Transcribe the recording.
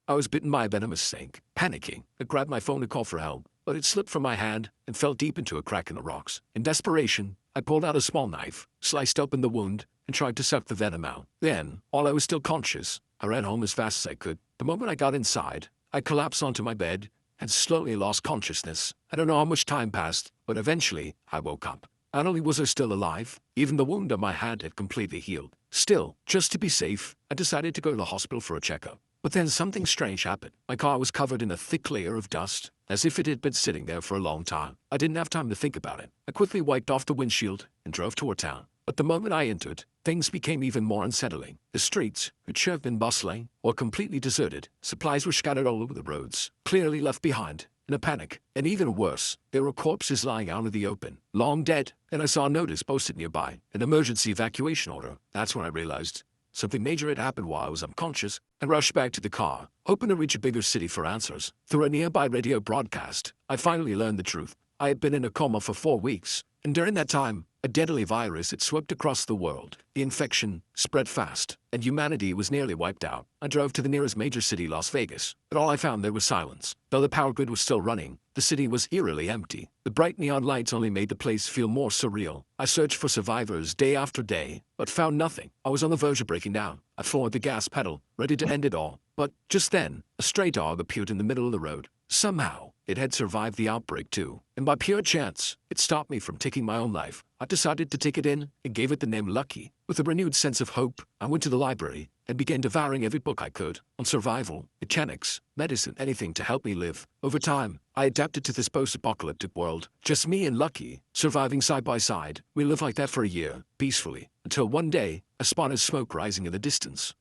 I was bitten by a venomous snake. Panicking, I grabbed my phone to call for help, but it slipped from my hand and fell deep into a crack in the rocks. In desperation, I pulled out a small knife, sliced open the wound, and tried to suck the venom out. Then, while I was still conscious, I ran home as fast as I could. The moment I got inside, I collapsed onto my bed and slowly lost consciousness. I don't know how much time passed, but eventually I woke up. Not only was I still alive, even the wound on my hand had completely healed. Still, just to be safe, I decided to go to the hospital for a checkup. But then something strange happened. My car was covered in a thick layer of dust, as if it had been sitting there for a long time. I didn't have time to think about it. I quickly wiped off the windshield and drove toward town. But the moment I entered, things became even more unsettling. The streets, which should have been bustling, were completely deserted. Supplies were scattered all over the roads, clearly left behind. In a panic, and even worse, there were corpses lying out in the open, long dead, and I saw a notice posted nearby, an emergency evacuation order. That's when I realized something major had happened while I was unconscious. I rushed back to the car, hoping to reach a bigger city for answers. Through a nearby radio broadcast, I finally learned the truth. I had been in a coma for 4 weeks, and during that time, a deadly virus had swept across the world. The infection spread fast, and humanity was nearly wiped out. I drove to the nearest major city, Las Vegas, but all I found there was silence. Though the power grid was still running, the city was eerily empty. The bright neon lights only made the place feel more surreal. I searched for survivors day after day, but found nothing. I was on the verge of breaking down. I floored the gas pedal, ready to end it all. But just then, a stray dog appeared in the middle of the road. Somehow, it had survived the outbreak too, and by pure chance, it stopped me from taking my own life. I decided to take it in and gave it the name Lucky. With a renewed sense of hope, I went to the library and began devouring every book I could on survival, mechanics, medicine, anything to help me live. Over time, I adapted to this post-apocalyptic world. Just me and Lucky, surviving side by side. We lived like that for a year, peacefully, until one day, I spotted smoke rising in the distance.